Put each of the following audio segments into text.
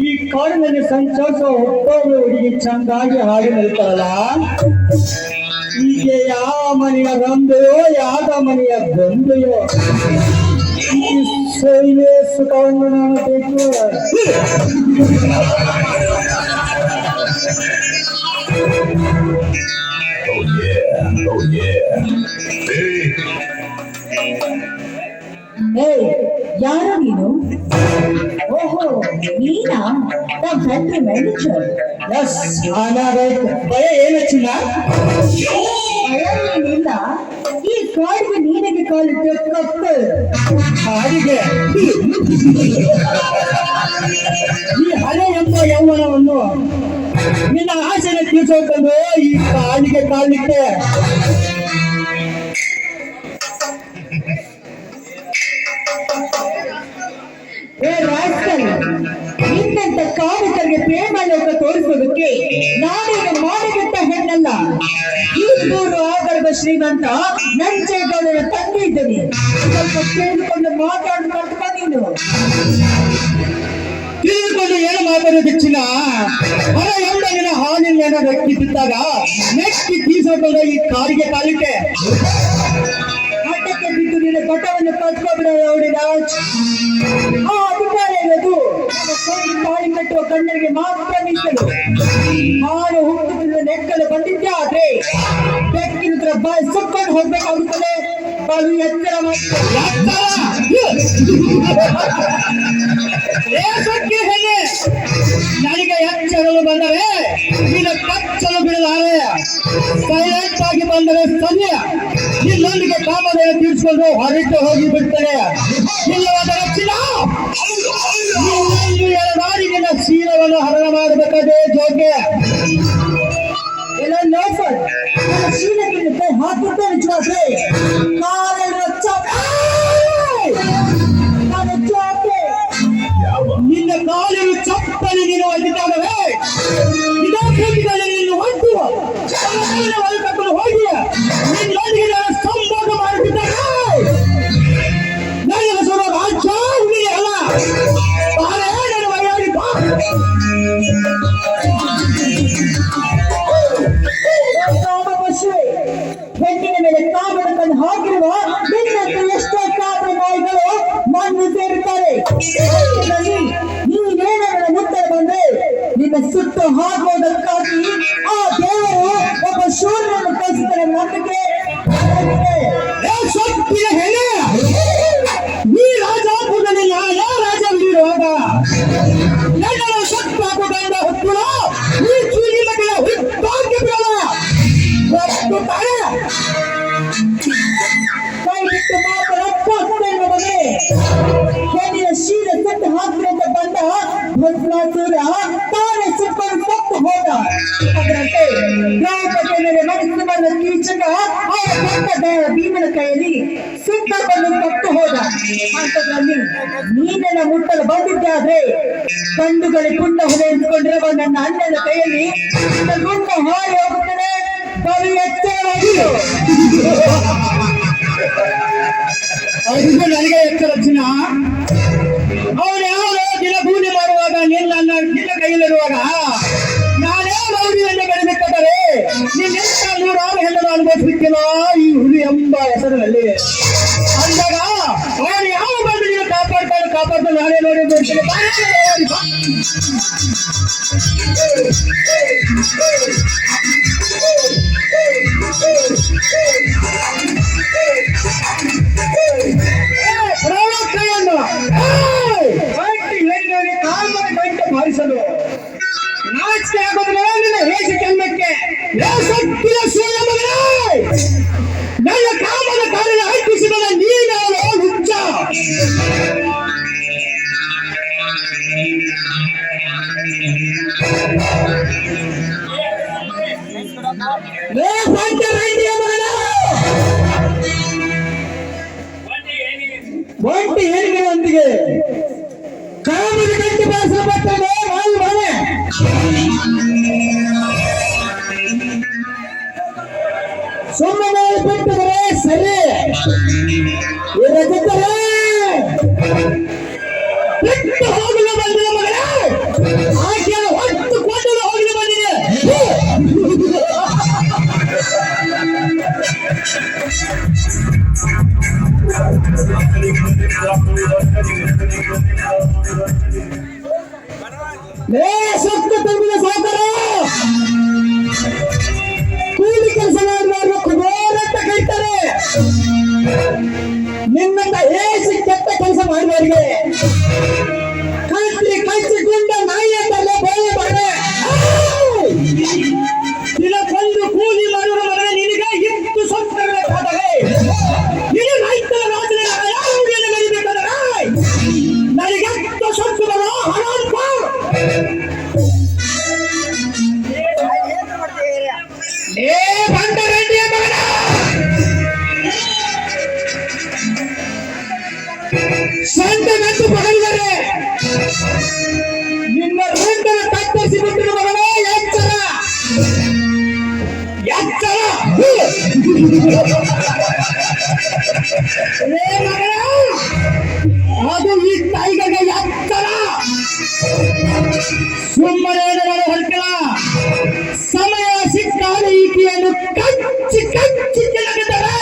ಈ ಕಾಡಿನಲ್ಲಿ ಸಂಚರಿಸುವ ಒಬ್ಬೊಬ್ಬರು ಹುಡುಗಿ ಚಂದಾಗಿ ಹಾಗೆ ನಿಲ್ತಾರಲ್ಲ, ಹೀಗೆ ಯಾವ ಮನೆಯ ರಂಬೆಯೋ ಯಾವ ಮನೆಯ ಗೊಂಬೆಯೋ ಈ ಶೈಲಿಯ ಸುಖವನ್ನು ನಾನು ಬೇಕು. ಯಾರು ನೀನು? ಓಹೋ, ನೀನಾ? Country manager. ಎಸ್, ಭಯ ಏನು ಚಿನ್ನ? ಭಯ ಏನಿಲ್ಲ. ಈ ಕಾಡಿಗೆ ನೀನಿಗೆ ಕಾಲಿಟ್ಟು ಕಪ್ಪು ಕಾಡಿಗೆ ಈ ಹಳೆ ಎಂಬ ಯೌವನವನ್ನು ನಿನ್ನ ಆಸೆನ ತೀರ್ಸೋಕೊಂಡು ಈ ಕಾಡಿಗೆ ಕಾಲಿಟ್ಟೆ. ನಿನ್ನಂತ ಕಾಮಿಕರಿಗೆ ಪ್ರೇಮ ಲೋಕ ತೋರಿಸೋದಕ್ಕೆ ನಾನೇನು ಮಾಡಿಬಿಟ್ಟ ಹೆಣ್ಣಲ್ಲ. ಈ ದೂರು ಆಗರ್ಭ ಶ್ರೀಮಂತ ನಂಜೇಗೌಡರ ತಂದೆ ಇದ್ದೇನೆ. ಸ್ವಲ್ಪ ಕೇಳಿಕೊಂಡು ಮಾತಾಡ್ಬಾರ್ದು ನೀನು. ತಿಳಿದುಕೊಂಡು ಏನು ಮಾತಾಡೋದು ಚಿನ್ನ? ಹೊರ ಎಂಬ ಹಾಲಿನ ವ್ಯಕ್ತಿ ಬಿದ್ದಾಗ ನೆಕ್ಕಿ ತೀರ್ಸೋಕೊಂಡು ಈ ಕಾರಿಗೆ ಕಾಲಿಟ್ಟೆ. ಹಠಕ್ಕೆ ಬಿದ್ದು ನಿನ್ನ ಘಟವನ್ನು ಕಟ್ಕೊಬಿಡ ರಾಜ್. ಆ ಅಧಿಕಾರ ಇರೋದು ನಮ್ಮ ಸ್ವಂತ ತಾಳಿ ಕಟ್ಟುವ ಕಣ್ಣರಿಗೆ ಮಾತ್ರ ಮೀಸಲು. ಹಾಲು ಹುಟ್ಟುತ್ತಿರುವ ನೆಕ್ಕಲು ಬಂದಿದ್ದೆ ಆದ್ರೆ ಬೆಕ್ಕಿನ ಬಾಯಿ ಸುಕ್ಕೊಂಡು ಹೋಗ್ಬೇಕಾಗುತ್ತದೆ. ಬಾಳು ಎಚ್ಚರ ನನಗೆ ಎಚ್ಚರಲು ಬಂದರೆ ನಿನ್ನ ಕಚ್ಚಲು ಬಿಡಲಾರೆ. ಸೈಲೆಂಟ್ ಆಗಿ ಬಂದರೆ ಸನ್ಯ ನಿನ್ನೊಂದಿಗೆ ಕಾಮಧೇನು ತೀರ್ಸ್ಕೊಂಡು ಹೊರಟು ಹೋಗಿ ಬಿಡ್ತೇನೆ. ಇಲ್ಲವಾದರೆ ನಿನ್ನ ಶೀಲವನ್ನು ಹರಣ ಮಾಡಬೇಕಾದ್ರೆ ಜೋಕೆ ಎಲ್ಲ ಲೋಫರ್ ನನ್ನ ಶೀಲಕ್ಕೆ ಹಾಕುತ್ತೆ. ನಿಜವಾದ್ರೆ ನಿನ್ನ ಕಾಲಿನ ಚಪ್ಪಲಿ ನೀನು ಒಯ್ದಿದ್ದಾಗವೇ ಇದೇ ಪ್ರೀತಿಗಳಲ್ಲಿ ನೀನು ಒಯ್ದುವ ಕರ್ಕೊಂಡು ಹೋಗಿ ನಿನ್ನೊಂದಿಗೆ ನಾನು ಸಂಭೋಗ ಮಾಡುತ್ತಿದ್ದಾಗ ನನ್ನ ಹೆಸರು ರಾಜ್ಯ ಅಲ್ಲ. ಬಾರೇ ನನ್ನ ವೈಯಾಗಿ ಬಾ. ಹೆಣ್ಣಿನ ಮೇಲೆ ಕಾಮವನ್ನು ಹಾಕಿರುವ ನಿನ್ನಂತೆ ಎಷ್ಟೋ ಕಾಮನ ನಾಯಿಗಳು ಮಣ್ಣು ಸೇರುತ್ತಾರೆ. ನೀನೇನ ಮುತ್ತ ಬಂದ್ರೆ ನಿನ್ನ ಸುಟ್ಟು ಹಾಕುವುದಕ್ಕಾಗಿ ಆ ದೇವರು ಒಬ್ಬ ಶೂರನನ್ನು ಕಳಿಸುತ್ತಾರೆ. ನಂಬಿಕೆ ಈ ರಾಜಾಪುರದಲ್ಲಿ ನಾನೇ ರಾಜವಿರುವಾಗ ನನ್ನನ್ನು ಸತ್ತು ಹಾಕುವುದರಿಂದ ಹುಟ್ಟುಳ ಈ ಚೂಲಿ ಮಗಳ ಹುಟ್ಟಾಗಿ ಬಿಡಲ್ಲ. ಕೈ ಬಿಟ್ಟು ಮಾತ್ರ ಬಗ್ಗೆ ಹೆಣ್ಣಿನ ಶೀಲ ಸತ್ತು ಹಾಕ್ರಿ ಅಂತ ಬಂದ ಭಸ್ಮಾಸುರ ತಾನೇ ಸುಟ್ಕೊಂಡು ಸತ್ತು ಹೋದ. ಅದರಂತೆ ದ್ರೌಪದಿಯ ಮನಸ್ಸು ಬಂದ ಕೀಚಕ ಆ ದೊಡ್ಡ ಭೀಮನ ಕೈಯಲ್ಲಿ ಸುಟ್ಟಕೊಂಡು ಸತ್ತು ಹೋದ. ಅಂತದ್ರಲ್ಲಿ ನೀನನ್ನ ಮುಟ್ಟಲು ಬಂದಿದ್ದೆ ಆದ್ರೆ ಗಂಡುಗಳಿ ಪುಟ್ಟ ಹೊಡೆಯಿಸಿಕೊಂಡಿರುವ ನನ್ನ ಅಣ್ಣನ ಕೈಯಲ್ಲಿ ಗುಂಡ ಹಾರಿ ಹೋಗುತ್ತದೆ. ಬರೀ ಎಚ್ಚರವಾಗಿರು. ನನಗೆ ಎಚ್ಚರ ಚಿನ್ನ. ಅವನು ಯಾವ ದಿನ ಕೂಲಿ ಮಾಡುವಾಗ ನಿನ್ನ ಕೈಯಲ್ಲಿರುವಾಗ ನಾನೇ ರೌಡಿಯನ್ನು ಬೆಳೆದಿಟ್ಟರೆ ನಿನ್ನೆಂತ 106 ಹೆಣ್ಣನ್ನು ಅನುಭವಿಸಲಿಕ್ಕಿಲ್ಲ ಈ ಹುಲಿ ಎಂಬ ಹೆಸರಿನಲ್ಲಿ. ಅಂದಾಗ ಅವನು ಯಾವ ಬಂದು ನೀನು ಕಾಪಾಡ್ತಾನೆ ನಾನೇ ನೋಡಿ ಬಿಡ್ತೇನೆ. ಭಾರಿಸಲು ನಾಚಿಕೆ ಆಗೋದಿಲ್ಲ ನಿನ್ನ ವೇಷ ಚಂದಕ್ಕೆ. ನನ್ನ ಕಾಮದ ಕಾಲಿನ ಅರ್ಪಿಸಿದ ನೀನು ಹುಚ್ಚ. ರಜತರೇ ಬಿಟ್ಟು ಹೋಗಲು ಬಂದಿದೆ ಮಗನೇ, ಆಕೆಯನ್ನು ಹೊತ್ತುಕೊಂಡು ಹೋಗಲು ಬಂದಿದೆ. ಸೊಕ್ಕ ತುಂಬಿದ ಸಾಕರ ಕೂಲಿ ಕೆಲಸ ಮಾಡುವವರು ಕುಬೇರಂತ ಕರೀತಾರೆ. ನಿನ್ನಂತ ಏಸಿ ಕೆಟ್ಟ ಕೆಲಸ ಮಾಡುವವರಿಗೆ ಕಚ್ಚಿಕೊಂಡ ನಾಯಿ ಅಂತಲ್ಲ ಬೋಳೆ ಬಾಳೆ. ದಿನಕ್ಕೊಂದು ಕೂಲಿ ಮಾಡುವ ಮಗನೇ, ನಿನಗೆ ಎಷ್ಟು ಸೊತ್ತರಬೇಕಾದರೆ ನಿನ್ನ ರೈತರ ರಾಜನ ಯಾರೂರಿಯನ್ನು ಮೆರಿಬೇಕಾದರೆ ನನಗೆ ಎಷ್ಟು ಸೊತ್ತು ಬರೋ ಹರಾಮ್ ಖೋರ್. ಏ ಬಂದ ರೆಡ್ಡಿಯ ಮಗನ, ಸಂತ ನಂತು ಪಡೆದರೆ ನಿನ್ನ ರೆಂಡನ ಕತ್ತರಿಸಿ ಬಿಟ್ಟಿನ ಮಗನೇ, ಎಚ್ಚರ ಎಚ್ಚರ. ಏ ಮಗನ, ಅದು ಈ ಟೈಗರ್ಗೆ ಎಚ್ಚರ. ಸುಮ್ಮನೆ ನಾನು ಹೊರಟಿಲ್ಲ, ಸಮಯ ಸಿಕ್ಕಾಗ ಈಕೆಯನ್ನು ಕಚ್ಚಿ ಕಚ್ಚಿ ತಿನ್ನಗಿದ್ದಾರೆ.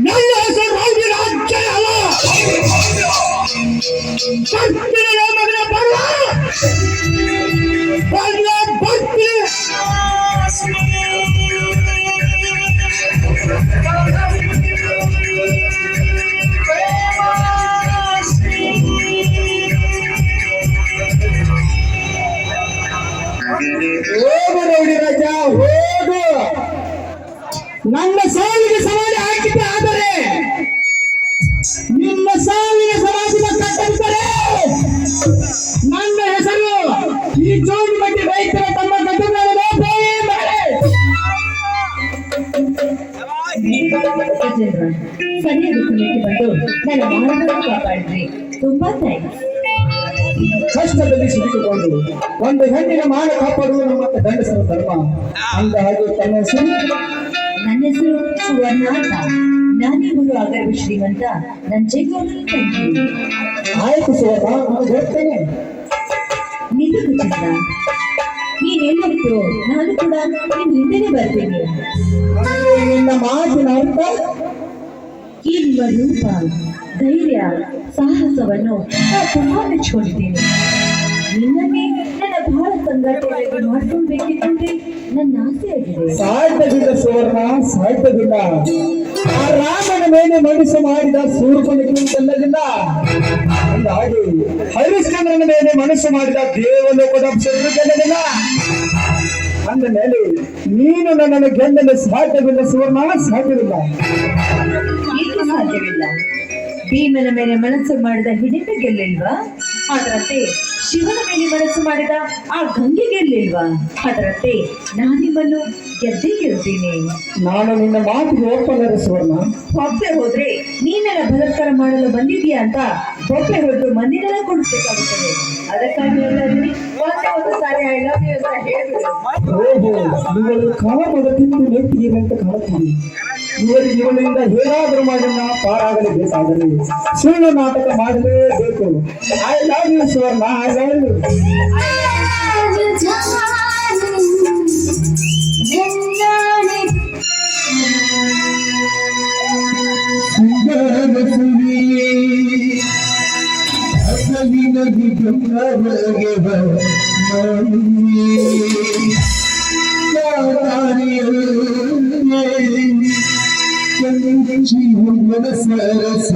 ನನ್ನ ಹೆಸರು ರೌಡಿ ರಾಜ್ಯ ಅಲ್ಲ. ಬರ್ತೀನಿ ಮಗನ, ಬರುವ ಬರ್ತೀನಿ. ಹೋಗು ರೌಡಿ ರಾಜ, ಹೋಗು. ನನ್ನ ಸಾವಿನ ಸಮಾಧಿ ಹಾಕಿದ್ದೆ, ಆದರೆ ನಿಮ್ಮ ಸಾವಿನ ಸಮಾಧಿನ ಕಟ್ಟಿದ್ದಾರೆ. ನನ್ನ ಹೆಸರು ಈ ಜೋಡಿ ಮಟ್ಟಿ ರೈತರ ತಮ್ಮ ಗದ್ದೆಗಳಲ್ಲಿ ಬೋಳೆ ಬಾಳೆ. ಸರಿಯಾದ ಸಮಯಕ್ಕೆ ಬಂದು ನನ್ನ ಮಾನವನ್ನ ಕಾಪಾಡಿದ್ರಿ. ತುಂಬಾ ಥ್ಯಾಂಕ್ಸ್. ಕಷ್ಟದಲ್ಲಿ ಸಿಲುಕಿಕೊಂಡು ಒಂದು ಹೆಣ್ಣಿನ ಮಾನ ಕಾಪಾಡುವುದು ನಮ್ಮ ಗಂಡಸರ ಧರ್ಮ. ಅಂದ ಹಾಗೆ ತನ್ನ ಹೆಸರು ನನ್ನ ಹೆಸರು ಸುವರ್ಣ ಅಂತ. ನಾನೇ ಊರು ಆಗರ್ಭ ಶ್ರೀಮಂತ. ನನ್ನ ಜೀವನದಲ್ಲಿ ತಂಗಿ ಆಯ್ತು ಸುವರ್ಣ, ನಾನು ಹೋಗ್ತೇನೆ. ನಿಜ ಚಿತ್ರ, ನೀನೆಲ್ಲಿತ್ತು ನಾನು ಕೂಡ ನಿನ್ ಹಿಂದೆನೆ ಬರ್ತೇನೆ. ನಿನ್ನ ಮಾತಿನ ಅರ್ಥ ಈ ನಿಮ್ಮ ರೂಪ, ಧೈರ್ಯ, ಸಾಹಸವನ್ನು ನಾನು ತುಂಬಾ ಮೆಚ್ಕೊಂಡಿದ್ದೇನೆ. ನಿನ್ನನ್ನೇ ನನ್ನ ಬಹಳ ಸಂಗಾತಿಯಾಗಿ ಮಾಡ್ಕೊಳ್ಬೇಕಿದ್ರೆ ನನ್ನ ಆಸೆ ಆಗಿದೆ. ಸಾಧ್ಯವಿಲ್ಲ ಸುವರ್ಣ, ಸಾಧ್ಯವಿಲ್ಲ. ಆ ರಾಮನ ಮೇಲೆ ಮನುಷ್ಯ ಮಾಡಿದ ಸೂರ್ಪನಿಗಿಂತಲ್ಲದಿಲ್ಲ. ಹಾಗೆ ಹರಿಶ್ಚಂದ್ರನ ಮೇಲೆ ಮನುಷ್ಯ ಮಾಡಿದ ದೇವಲೋಕದ ಗೆಲ್ಲಲಿಲ್ಲ. ಅಂದ ಮೇಲೆ ನೀನು ನನ್ನನ್ನು ಗೆಲ್ಲಲು ಸಾಧ್ಯವಿಲ್ಲ ಸುವರ್ಣ, ಸಾಧ್ಯವಿಲ್ಲ. ಏಕೆ ಸಾಧ್ಯವಿಲ್ಲ? ಭೀಮನ ಮೇಲೆ ಮನಸ್ಸು ಮಾಡಿದ ಹಿಡಿತ ಗೆಲ್ಲಿಲ್ವಾ? ಅದರಂತೆ ಶಿವನ ಮೇಲೆ ಮನಸ್ಸು ಮಾಡಿದ ಆ ಗಂಗೆ ಗೆಲ್ಲಿಲ್ವಾ? ಅದರಂತೆ ನಾನಿಮ್ಮನ್ನು ಗೆದ್ದೇ ಗೆಲ್ತೀನಿ. ನಾನು ನಿನ್ನ ಮಾತಿಗೆ ಒಪ್ಪಲಾರೆ ಸುವರ್ಣ. ಒಪ್ಪೆ ಹೋದ್ರೆ ನೀನೆಲ್ಲ ಬಲಾತ್ಕಾರ ಮಾಡಲು ಬಂದಿದ್ಯಾ ಅಂತ ಬೊಪ್ಪೆ ಹೊರಟು ಮಂದಿನೆಲ್ಲ ಕೊಡಿಸ್ಬೇಕಾಗುತ್ತದೆ. ಅದಕ್ಕಾಗಿ ಎಲ್ಲರೂ ಒಂದು ಸಾರಿ ಐ ಲವ್ ಯು ಅಂತ ಹೇಳ್ಬಿಡು. ಓಹೋ, ನೀವು ಕಾಮದ ತಿಂದು ನೆಟ್ಟಿಗೆ ಅಂತ ಕಾಣುತ್ತೀರಿ. ಇವರಿಂದ ಹೇಗಾದರೂ ಮಾಡನ್ನ ಪಾರಾಗಲೇಬೇಕಾದರೆ ಸುಳ್ಳು ನಾಟಕ ಮಾಡಲೇಬೇಕು. I love you Suvarna, I love you. ಜೀವನ ಸರಸ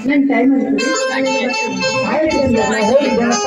ನನ್ ಟೈಮ್ ಆಯ್ತು ಆಯ್ತು, ಹೋಗಿ ಗಣಪ